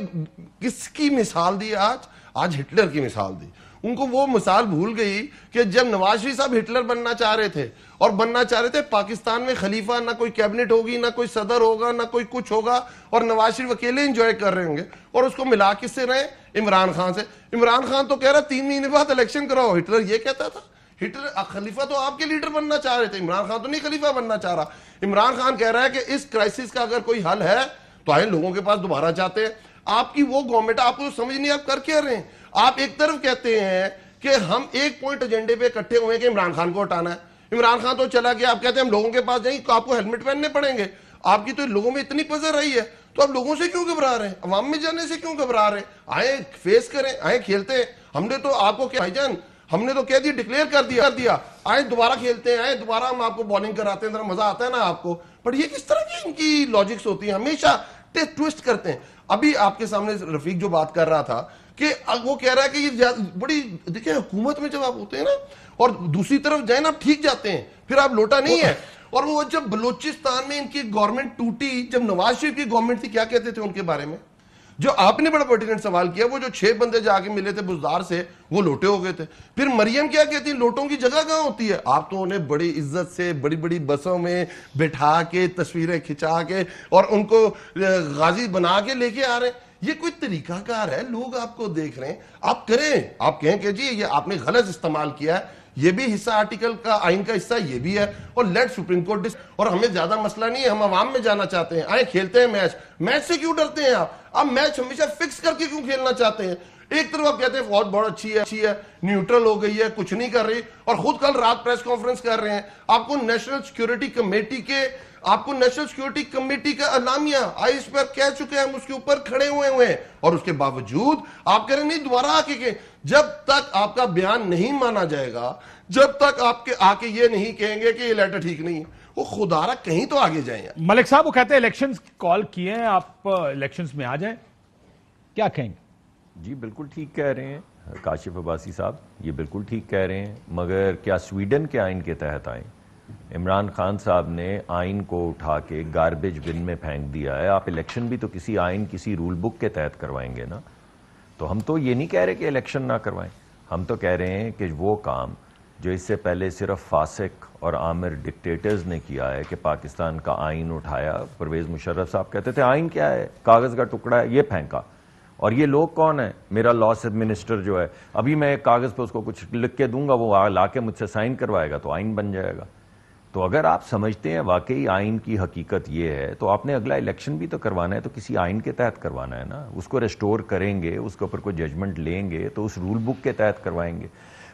کس کی مثال دی؟ آج ہٹلر کی مثال دی. ان کو وہ مثال بھول گئی کہ جب نواز شریف صاحب ہٹلر بننا چاہ رہے تھے اور بننا چاہ رہے تھے پاکستان میں خلیفہ نہ کوئی کیبنٹ ہوگی، نہ کوئی صدر ہوگا، نہ کوئی کچھ ہوگا، اور نواز شریف اکیلے انجوائے کر رہے ہوں گے، اور اس کو ملا کس سے رہے؟ عمران خان سے. عمران خان تو کہہ رہا 3 مہینے بعد الیکشن کراؤ. ہٹلر یہ کہتا تھا. ہٹلر خلیفہ تو آپ کے لیڈر بننا چاہ رہے تھے، عمران خان تو نہیں خلیفہ بننا چاہ رہا. عمران خان کہہ رہا ہے کہ اس کرائسس کا اگر کوئی حل ہے تو آئیں لوگوں کے پاس دوبارہ جاتے ہیں. آپ کی وہ گورنمنٹ آپ کو سمجھ نہیں آپ کر کیا رہے ہیں. آپ ایک طرف کہتے ہیں کہ ہم ایک پوائنٹ ایجنڈے پہ اکٹھے ہوئے کہ عمران خان کو ہٹانا ہے. عمران خان تو چلا گیا, آپ کہتے ہیں ہم لوگوں کے پاس جائیں تو آپ کو ہیلمٹ پہننے پڑیں گے. آپ کی تو لوگوں میں اتنی پذر رہی ہے, تو آپ لوگوں سے کیوں گھبرا رہے ہیں, عوام میں جانے سے کیوں گھبرا رہے ہیں؟ آئیں فیس کریں, آئیں کھیلتے ہیں. ہم نے تو آپ کو بھائی جان ہم نے تو کہہ دیا, ڈکلیئر کر دیا آئیں دوبارہ کھیلتے ہیں, آئیں دوبارہ ہم آپ کو بالنگ کراتے ہیں, ذرا مزہ آتا ہے نا آپ کو. پر یہ کس طرح کی ان کی لاجکس ہوتی ہیں, ہمیشہ ٹویسٹ کرتے ہیں. ابھی آپ کے سامنے رفیق جو بات کر رہا تھا کہ وہ کہہ رہا ہے کہ یہ بڑی دیکھیں حکومت میں جب آپ ہوتے ہیں نا اور دوسری طرف جائیں نا آپ ٹھیک جاتے ہیں, پھر آپ لوٹا نہیں ہے. اور وہ جب بلوچستان میں ان کی گورنمنٹ ٹوٹی, جب نواز شریف کی گورنمنٹ تھی, کیا کہتے تھے ان کے بارے میں؟ جو آپ نے بڑا پرٹیننٹ سوال کیا, وہ جو 6 بندے جا کے ملے تھے بزدار سے, وہ لوٹے ہو گئے تھے. پھر مریم کیا کہتی ہیں, لوٹوں کی جگہ کہاں ہوتی ہے؟ آپ تو انہیں بڑی عزت سے بڑی بڑی بسوں میں بٹھا کے تصویریں کھچا کے اور ان کو غازی بنا کے لے کے آ رہے ہیں. یہ کوئی طریقہ کار ہے؟ لوگ آپ کو دیکھ رہے ہیں, آپ کریں, آپ کہیں کہ جی یہ آپ نے غلط استعمال کیا ہے, یہ بھی حصہ آرٹیکل کا آئین کا حصہ یہ بھی ہے, اور لیٹ سپریم کورٹ اور ہمیں زیادہ مسئلہ نہیں ہے, ہم عوام میں جانا چاہتے ہیں, آئیں کھیلتے ہیں میچ سے کیوں ڈرتے ہیں آپ میچ ہمیشہ فکس کر کے کیوں کھیلنا چاہتے ہیں؟ ایک طرف آپ کہتے ہیں فوج بہت اچھی ہے, نیوٹرل ہو گئی ہے, کچھ نہیں کر رہی, اور خود کل رات پریس کانفرنس کر رہے ہیں. آپ کو نیشنل سیکیورٹی کمیٹی کا اعلامیہ آئیس پر کہہ چکے ہیں, ہم اس کے اوپر کھڑے ہوئے ہیں, اور اس کے باوجود آپ کہہ رہے ہیں نہیں دوبارہ آ کے جب تک آپ کا بیان نہیں مانا جائے گا, جب تک آپ کے آ کے یہ نہیں کہیں گے کہ یہ لیٹر ٹھیک نہیں ہے, وہ خدا رہا کہیں تو آگے جائیں. ملک صاحب وہ کہتے ہیں الیکشنز کال کیے ہیں, آپ الیکشنز میں آ جائیں, کیا کہیں گے؟ جی بالکل ٹھیک کہہ رہے ہیں کاشف عباسی صاحب, یہ بالکل ٹھیک کہہ رہے ہیں, مگر کیا سویڈن کے آئین کے تحت آئیں؟ عمران خان صاحب نے آئین کو اٹھا کے گاربیج بن میں پھینک دیا ہے. آپ الیکشن بھی تو کسی آئین کسی رول بک کے تحت کروائیں گے نا. تو ہم تو یہ نہیں کہہ رہے کہ الیکشن نہ کروائیں, ہم تو کہہ رہے ہیں کہ وہ کام جو اس سے پہلے صرف فاسق اور آمر ڈکٹیٹرز نے کیا ہے کہ پاکستان کا آئین اٹھایا. پرویز مشرف صاحب کہتے تھے آئین کیا ہے, کاغذ کا ٹکڑا ہے, یہ پھینکا. اور یہ لوگ کون ہیں؟ میرا لاس ایڈمنسٹر جو ہے, ابھی میں ایک کاغذ پہ اس کو کچھ لکھ کے دوں گا, وہ لا کے مجھ سے سائن کروائے گا تو آئین بن جائے گا. تو اگر آپ سمجھتے ہیں واقعی آئین کی حقیقت یہ ہے, تو آپ نے اگلا الیکشن بھی تو کروانا ہے, تو کسی آئین کے تحت کروانا ہے نا. اس کو ریسٹور کریں گے, اس کے اوپر کوئی ججمنٹ لیں گے تو اس رول بک کے تحت کروائیں گے.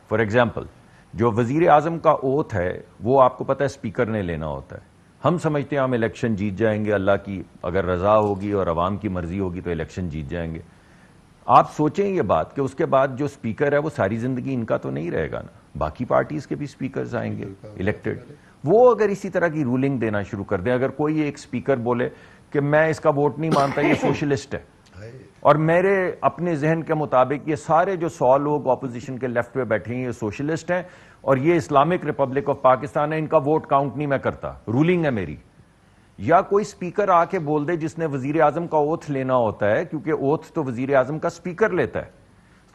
فار ایگزامپل جو وزیر اعظم کا اوتھ ہے وہ آپ کو پتہ ہے اسپیکر نے لینا ہوتا ہے. ہم سمجھتے ہیں ہم الیکشن جیت جائیں گے, اللہ کی اگر رضا ہوگی اور عوام کی مرضی ہوگی تو الیکشن جیت جائیں گے. آپ سوچیں یہ بات کہ اس کے بعد جو اسپیکر ہے وہ ساری زندگی ان کا تو نہیں رہے گا نا, باقی پارٹیز کے بھی اسپیکرز آئیں گے الیکٹڈ. وہ اگر اسی طرح کی رولنگ دینا شروع کر دیں, اگر کوئی ایک اسپیکر بولے کہ میں اس کا ووٹ نہیں مانتا, یہ سوشلسٹ ہے, اور میرے اپنے ذہن کے مطابق یہ سارے جو 100 لوگ اپوزیشن کے لیفٹ پہ بیٹھے ہیں یہ سوشلسٹ ہیں, اور یہ اسلامک ریپبلک آف پاکستان ہے, ان کا ووٹ کاؤنٹ نہیں میں کرتا, رولنگ ہے میری. یا کوئی اسپیکر آ کے بول دے جس نے وزیر اعظم کا اوتھ لینا ہوتا ہے, کیونکہ اوتھ تو وزیر اعظم کا اسپیکر لیتا ہے,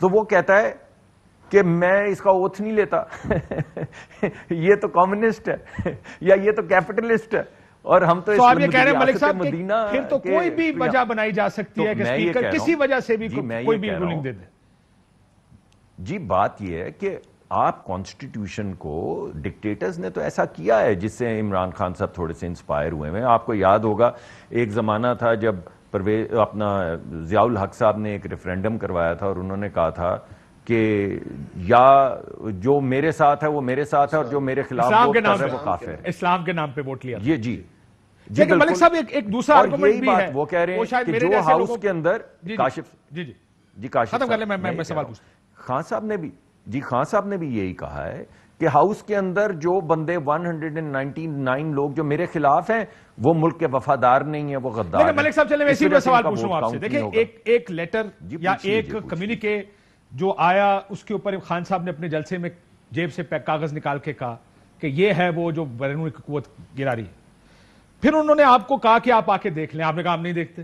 تو وہ کہتا ہے کہ میں اس کا اوتھ نہیں لیتا, یہ تو کمیونسٹ ہے یا یہ تو کیپٹلسٹ ہے. اور ہم تو آپ یہ کہہ رہے ہیں ملک صاحب پھر تو کوئی بھی وجہ بنائی جا سکتی ہے کہ اسپیکر کسی وجہ سے بھی کوئی بھی رولنگ دے دے. جی بات یہ ہے کہ آپ کانسٹیٹیوشن کو, ڈکٹیٹرز نے تو ایسا کیا ہے جس سے عمران خان صاحب تھوڑے سے انسپائر ہوئے ہیں. آپ کو یاد ہوگا ایک زمانہ تھا جب اپنا ضیاء الحق صاحب نے ایک ریفرینڈم کروایا تھا, اور انہوں نے کہا تھا کہ یا جو میرے ساتھ ہے وہ میرے ساتھ ہے, اور جو میرے خلاف ووٹ کر رہا ہے وہ کافر ہے. اسلام کے نام پہ ووٹ لیا. یہ جی لیکن ملک صاحب ایک دوسرا آرگومنٹ بھی ہے, وہ کہہ رہے ہیں کہ جو ہاؤس کے اندر کاشف ختم کر لیں, میں سوال پوچھتا ہوں. خان صاحب نے بھی یہی کہا ہے کہ ہاؤس کے اندر جو بندے 199 لوگ جو میرے خلاف ہیں وہ ملک کے وفادار نہیں ہیں, وہ غدار ہیں. ملک صاحب چلیں میں اسی پہ سوال پوچھوں آپ سے. دیکھیں ایک لیٹر یا ایک کمیونیکے جو آیا, اس کے اوپر خان صاحب نے اپنے جلسے میں جیب سے کاغذ نکال کے کہا کہ یہ ہے وہ جو بیرونی قوت گرا رہی ہے. پھر انہوں نے آپ کو کہا کہ آپ آ کے دیکھ لیں, آپ نے کہا ہم نہیں دیکھتے.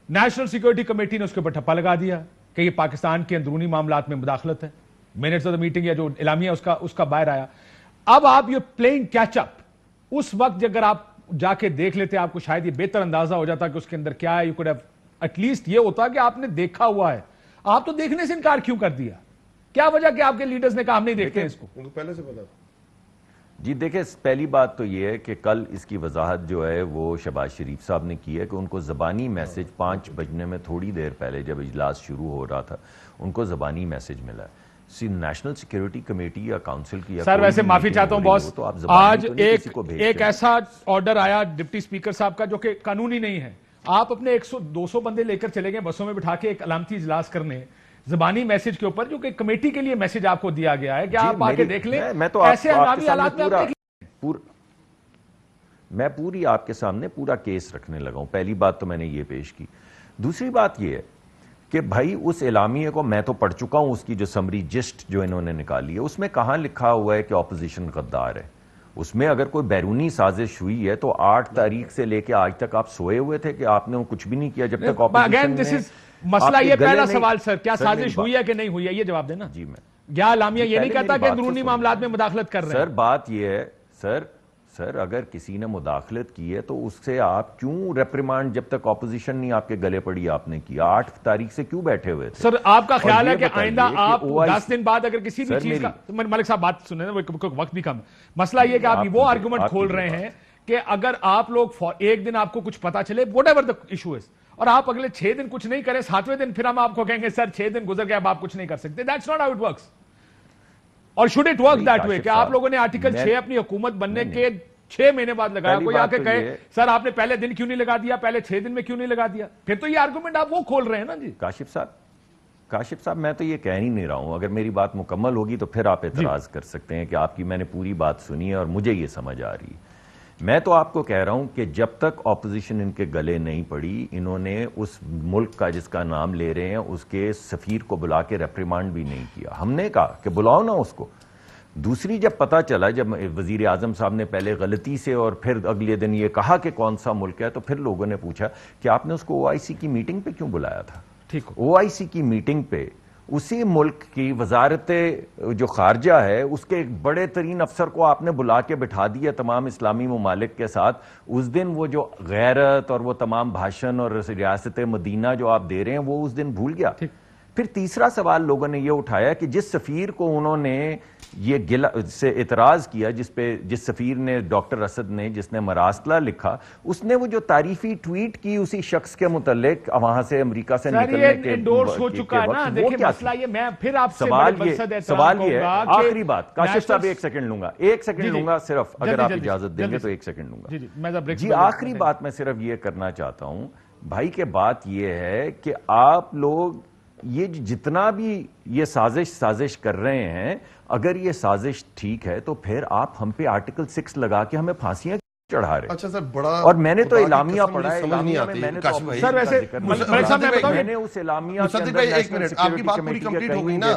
نیشنل سیکورٹی کمیٹی نے اس کے اوپر ٹھپا لگا دیا کہ یہ پاکستان کے اندرونی معاملات میں مداخلت ہے. منٹس آف دا میٹنگ یا جو اعلامیہ اس کا باہر آیا. اب آپ یہ پلینگ کیچ اپ, اس وقت اگر آپ جا کے دیکھ لیتے آپ کو شاید یہ بہتر اندازہ ہو جاتا کہ اس کے اندر کیا ہے. You could have at least یہ ہوتا کہ آپ نے دیکھا ہوا ہے. آپ تو دیکھنے سے انکار کیوں کر دیا؟ کیا وجہ کہ آپ کے لیڈرز نے کہا ہم نہیں دیکھتے اس کو؟ پہلے سے پتا جی دیکھیں، پہلی بات تو یہ ہے کہ کل اس کی وضاحت جو ہے وہ شہباز شریف صاحب نے کی ہے کہ ان کو زبانی میسج 5 بجنے میں تھوڑی دیر پہلے جب اجلاس شروع ہو رہا تھا ان کو زبانی میسج ملا ہے. نیشنل سیکیورٹی کمیٹی یا کاؤنسل کی سر ویسے معافی چاہتا ہوں باس، آج ایک ایسا آرڈر آیا ڈپٹی اسپیکر صاحب کا جو کہ قانونی نہیں ہے. آپ اپنے 100-200 بندے لے کر چلے گئے بسوں میں بٹھا کے ایک علامتی اجلاس کرنے زبانی میسج کے اوپر، جو کہ کمیٹی کے لیے میسج آپ کو دیا گیا ہے کہ آپ آ کے دیکھ لیں. ایسے ہنگامی حالات میں میں پوری آپ کے سامنے پورا کیس رکھنے لگا ہوں. پہلی بات تو میں نے یہ پیش کی. دوسری بات یہ ہے کہ بھائی اس اعلامیے کو میں تو پڑھ چکا ہوں، اس کی جو سمری جسٹ جو انہوں نے نکالی ہے اس میں کہاں لکھا ہوا ہے کہ اپوزیشن غدار ہے. اس میں اگر کوئی بیرونی سازش ہوئی ہے تو 8 تاریخ سے لے کے آج تک آپ سوئے ہوئے تھے کہ آپ نے کچھ بھی نہیں کیا جب تک اپوزیشن نے. مسئلہ یہ پہلا سوال سر، کیا سازش ہوئی ہے کہ نہیں ہوئی ہے یہ جواب دینا. جی میں یا اعلامیہ یہ نہیں کہتا کہ اندرونی معاملات میں مداخلت کر رہے ہیں. سر بات یہ ہے سر اگر کسی نے مداخلت کی ہے تو اس سے آپ کیوں ریپریمانڈ جب تک اپوزیشن نہیں آپ کے گلے پڑی آپ نے کیا؟ 8 تاریخ سے کیوں بیٹھے ہوئے تھے؟ سر آپ کا خیال ہے کہ آئندہ آپ 10 دن بعد اگر کسی بھی چیز کا، ملک صاحب بات سنیں نا، وقت بھی کم. مسئلہ یہ کہ آپ وہ آرگومنٹ کھول رہے ہیں کہ اگر آپ لوگ ایک دن آپ کو کچھ پتا چلے whatever the issue is، اور آپ اگلے 6 دن کچھ نہیں کریں، 7ویں دن پھر ہم آپ کو کہیں گے سر 6 دن گزر گئے اب آپ کچھ نہیں کر سکتے. That's not how it works. اور should it work that way کہ آپ لوگوں نے آرٹیکل 6 اپنی حکومت بننے کے 6 مہینے بعد لگایا، کوئی آ کے کہے سر آپ نے پہلے دن کیوں نہیں لگا دیا، پہلے 6 دن میں کیوں نہیں لگا دیا؟ پھر تو یہ آرگومنٹ آپ وہ کھول رہے ہیں نا. جی کاشف صاحب میں تو یہ کہہ نہیں رہا ہوں، اگر میری بات مکمل ہوگی تو پھر آپ اعتراض کر سکتے ہیں کہ آپ کی میں نے پوری بات سنی ہے اور مجھے یہ سمجھ آ رہی ہے. میں تو آپ کو کہہ رہا ہوں کہ جب تک اپوزیشن ان کے گلے نہیں پڑی، انہوں نے اس ملک کا جس کا نام لے رہے ہیں اس کے سفیر کو بلا کے ریپریمانڈ بھی نہیں کیا. ہم نے کہا کہ بلاؤ نا اس کو. دوسری جب پتہ چلا، جب وزیر اعظم صاحب نے پہلے غلطی سے اور پھر اگلے دن یہ کہا کہ کون سا ملک ہے، تو پھر لوگوں نے پوچھا کہ آپ نے اس کو OIC کی میٹنگ پہ کیوں بلایا تھا؟ ٹھیک OIC کی میٹنگ پہ اسی ملک کی وزارت جو خارجہ ہے اس کے ایک بڑے ترین افسر کو آپ نے بلا کے بٹھا دیا تمام اسلامی ممالک کے ساتھ. اس دن وہ جو غیرت اور وہ تمام بھاشن اور ریاست مدینہ جو آپ دے رہے ہیں وہ اس دن بھول گیا. پھر تیسرا سوال لوگوں نے یہ اٹھایا کہ جس سفیر کو انہوں نے یہ سے اعتراض کیا، جس سفیر نے ڈاکٹر اسد نے جس نے مراسلہ لکھا، اس نے وہ جو تعریفی ٹویٹ کی اسی شخص کے متعلق وہاں سے امریکہ سے نکلنے کے انڈورس ہو چکا ہے نا. دیکھیں مسئلہ یہ، میں پھر آپ سے سوال یہ ہے، آخری بات کاشف صاحب 1 سیکنڈ لوں گا، 1 سیکنڈ لوں گا صرف، اگر آپ اجازت دیں گے تو 1 سیکنڈ لوں گا. جی آخری بات میں صرف یہ کرنا چاہتا ہوں بھائی کہ بات یہ ہے کہ آپ لوگ یہ جتنا بھی یہ سازش کر رہے ہیں، اگر یہ سازش ٹھیک ہے تو پھر آپ ہم پہ آرٹیکل 6 لگا کے ہمیں پھانسیاں چڑھا رہے. اچھا سر بڑا، اور میں نے تو اعلامیہ پڑھا ہے، سر ویسے میں نے اس اعلامیہ کے اندر ایک منٹ، آپ کی بات پوری کمپلیٹ ہو گئی نا.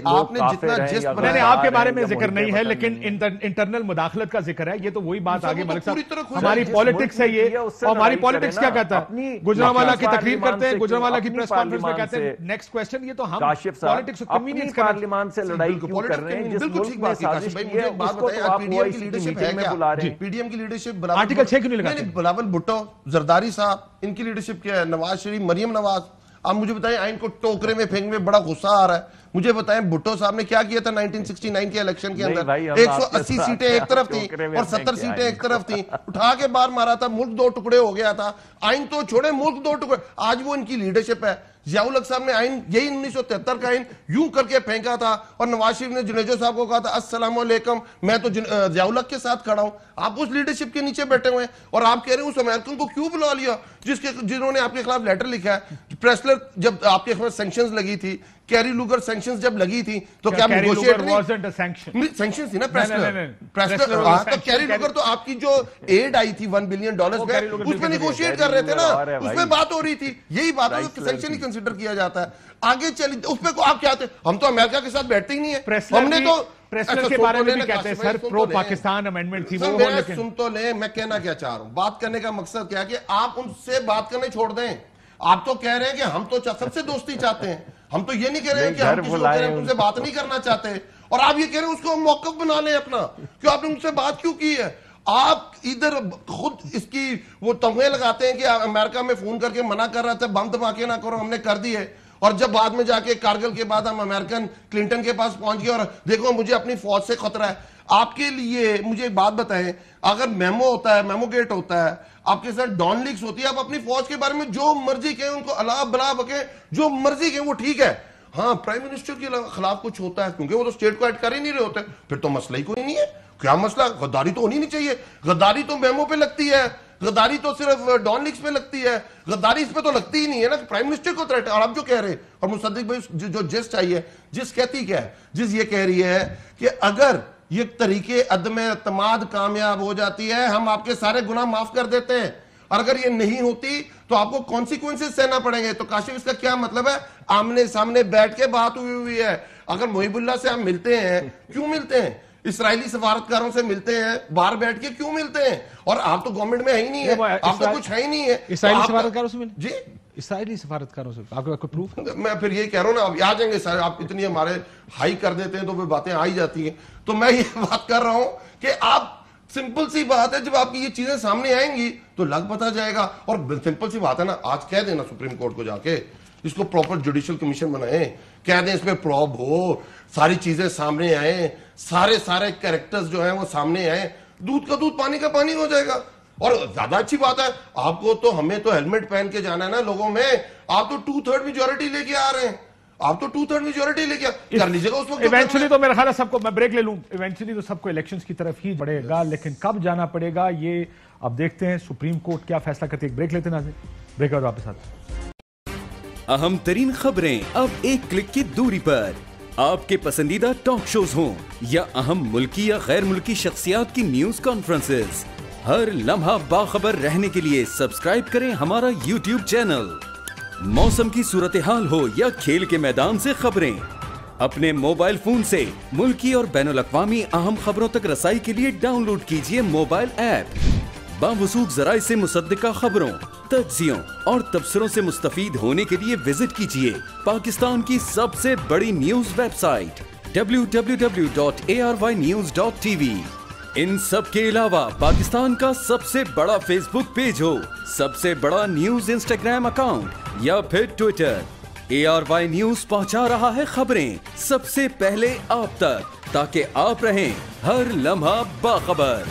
آپ نے جتنا جسٹ میں نے آپ کے بارے میں ذکر نہیں ہے، لیکن انٹرنل مداخلت کا ذکر ہے. یہ تو وہی بات آگے ملک صاحب، ہماری پالیٹکس ہے یہ، اور ہماری پالیٹکس کیا کہتا ہے؟ گجرانوالہ کی تقریر کرتے ہیں، گجرانوالہ کی پریس کانفرنس میں کہتے ہیں نیکسٹ کوسچن. یہ تو ہم پالیٹکس کو کنوینئنس کر پارلیمان سے لڑائی کیوں کر رہے ہیں؟ جس ملک میں سازش کی ہے اس کو تو آپ OIC کی میٹنگ میں بلا رہے ہیں. پی ڈی ایم کی لیڈرشپ، آرٹیکل 6 کیوں نہیں لگاتے؟ بلاول بھٹو، زرداری صاحب، ان کی لیڈرشپ کیا ہے؟ نواز شریف، مریم نواز. آپ مجھے بتائیں آئین کو ٹوکرے میں پھینک میں بڑا غصہ آ رہا ہے. مجھے بتائیں بھٹو صاحب نے کیا کیا تھا 1969 کے الیکشن کے اندر؟ 180 سیٹیں ایک طرف تھیں اور 70 سیٹیں ایک طرف تھیں، اٹھا کے باہر مارا تھا، ملک 2 ٹکڑے ہو گیا تھا. آئین تو چھوڑے، ملک 2 ٹکڑے. آج وہ ان کی لیڈرشپ ہے. ضیاء الحق صاحب نے آئین یہی 1973 کا آئین یوں کر کے پھینکا تھا، اور نواز شریف نے جنیجو صاحب کو کہا تھا السلام علیکم میں تو ضیاء الحق کے ساتھ کھڑا ہوں. آپ اس لیڈرشپ کے نیچے بیٹھے ہوئے ہیں اور آپ کہہ رہے ہیں اس امریکن کو کیوں بلا لیا جنہوں نے آپ کے خلاف لیٹر لکھا ہے. پریسلر جب آپ کے خلاف سینکشنز لگی تھی، کیری لوگر سینکشنز جب لگی تھی تو کیا نیگوشیٹ نہیں؟ سینکشنز تھی نا پریسلر. تو کیری لوگر تو آپ کی جو ایڈ آئی تھی $1 بلین پہ، اس پہ نیگوشیٹ کر رہے تھے نا، اس پہ بات ہو رہی تھی. یہی بات ہے کہ سینکشن ہی کنسیڈر کیا جاتا ہے. آگے چلی اس پہ آپ کیا تھے؟ ہم تو امریکہ کے ساتھ بیٹھتے ہی نہیں ہیں. ہم نے تو پریسلر کے بارے میں بھی کہتے ہیں سر پرو پاکستان امینڈمنٹ تھی وہ. سن تو لیں، میں کہنا کیا چاہ رہا ہوں. بات کرنے کا مقصد کیا ہے کہ آپ ان سے بات کرنے چھوڑ دیں. آپ تو کہہ رہے ہیں کہ ہم تو سب سے دوستی چاہتے ہیں. ہم تو یہ نہیں کہہ رہے ہیں کہ ہم کسی کو کہہ رہے ہیں تم سے بات نہیں کرنا چاہتے، اور آپ یہ کہہ رہے ہیں اس کو ہم موقف بنا لیں اپنا کہ آپ نے ان سے بات کیوں کی ہے. آپ ادھر خود اس کی وہ تمغے لگاتے ہیں کہ امریکہ میں فون کر کے منع کر رہا تھا بم دھماکے نہ کرو، ہم نے کر دیے. اور جب بعد میں جا کے کارگل کے بعد ہم امریکن کلنٹن کے پاس پہنچ گئے اور دیکھو مجھے اپنی فوج سے خطرہ ہے. آپ کے لیے مجھے ایک بات بتائیں, اگر میمو ہوتا ہے, میمو گیٹ ہوتا ہے, آپ کے ساتھ ڈان لیکس ہوتی ہے, آپ اپنی فوج کے بارے میں جو مرضی کہیں, ان کو الا بلا بکیں, جو مرضی کہیں, وہ ٹھیک ہے. ہاں پرائم منسٹر کے خلاف کچھ ہوتا ہے کیونکہ وہ تو اسٹیٹ کو ایڈ کر ہی نہیں رہے ہوتے, پھر تو مسئلہ ہی کوئی نہیں ہے. کیا مسئلہ؟ غداری تو ہونی نہیں چاہیے. غداری تو میمو پہ لگتی ہے, غداری تو صرف ڈان لیکس پہ لگتی ہے, غداری اس پہ تو لگتی ہی نہیں ہے نا کہ پرائم منسٹر کو تھریٹ ہے. اور آپ جو کہہ رہے ہیں, اور مصدق بھائی جو جس چاہیے, جس کہتی کیا ہے, جس یہ کہہ رہی ہے کہ اگر یہ طریقے عدم اعتماد کامیاب ہو جاتی ہے ہم آپ کے سارے گناہ معاف کر دیتے ہیں, اور اگر یہ نہیں ہوتی تو آپ کو کانسیکوینسز سہنا پڑیں گے. تو کاشف اس کا کیا مطلب ہے؟ آمنے سامنے بیٹھ کے بات ہوئی ہے. اگر محب اللہ سے ہم ملتے ہیں, کیوں ملتے ہیں؟ اسرائیلی سفارتکاروں سے ملتے ہیں, باہر بیٹھ کے کیوں ملتے ہیں؟ اور آپ تو گورنمنٹ میں ہے ہی نہیں ہے, آپ تو کچھ ہے ہی نہیں ہے. اسرائیلی سفارتکاروں سے ملے؟ جی اسرائیلی سفارتکاروں سے آپ کو کوئی پروف؟ میں پھر یہ کہہ رہا ہوں نا, اب آ جائیں گے سر, آپ اتنی ہمارے ہائی کر دیتے ہیں تو پھر باتیں آ ہی جاتی ہیں. تو میں یہ بات کر رہا ہوں کہ آپ سمپل سی بات ہے, جب آپ کی یہ چیزیں سامنے آئیں گی تو لگ پتہ جائے گا. اور سمپل سی بات ہے نا, آج کہہ دینا سپریم کورٹ کو جا کے اس کو پراپر جوڈیشل کمیشن بنائیں, کہہ دیں اس میں پروب ہو, ساری چیزیں سامنے آئیں, سارے کریکٹرز جو ہیں وہ سامنے آئیں, دودھ کا دودھ پانی کا پانی ہو جائے گا. اور زیادہ اچھی بات ہے, آپ کو تو ہمیں تو ہیلمٹ پہن کے جانا ہے نا لوگوں میں, آپ تو 2/3 میجورٹی لے کے آ رہے ہیں, آپ تو 2/3 میجورٹی لے کے کر لیجیے گا اس وقت. ایونچولی تو میرا خیال ہے سب کو, میں بریک لے لوں, ایونچولی تو سب کو الیکشنز کی طرف ہی بڑھے گا, لیکن کب جانا پڑے گا یہ اب دیکھتے ہیں سپریم کورٹ کیا فیصلہ کرتے ہیں. ایک بریک لیتے ہیں ناظرین, بریک اور واپس آتے ہیں. اہم ترین خبریں اب ایک کلک کی دوری پر, آپ کے پسندیدہ ٹاک شوز ہوں یا اہم ملکی یا غیر ملکی شخصیات کی نیوز کانفرنسز, ہر لمحہ باخبر رہنے کے لیے سبسکرائب کریں ہمارا یوٹیوب چینل. موسم کی صورتحال ہو یا کھیل کے میدان سے خبریں, اپنے موبائل فون سے ملکی اور بین الاقوامی اہم خبروں تک رسائی کے لیے ڈاؤن لوڈ کیجیے موبائل ایپ. باوثوق ذرائع سے مصدقہ خبروں, تجزیوں اور تبصروں سے مستفید ہونے کے لیے وزٹ کیجیے پاکستان کی سب سے بڑی نیوز ویب سائٹ www.arYnews.tv. ان سب کے علاوہ پاکستان کا سب سے بڑا فیس بک پیج ہو, سب سے بڑا نیوز انسٹاگرام اکاؤنٹ یا پھر ٹویٹر, ARY نیوز پہنچا رہا ہے خبریں سب سے پہلے آپ تک, تاکہ آپ رہیں ہر لمحہ باخبر.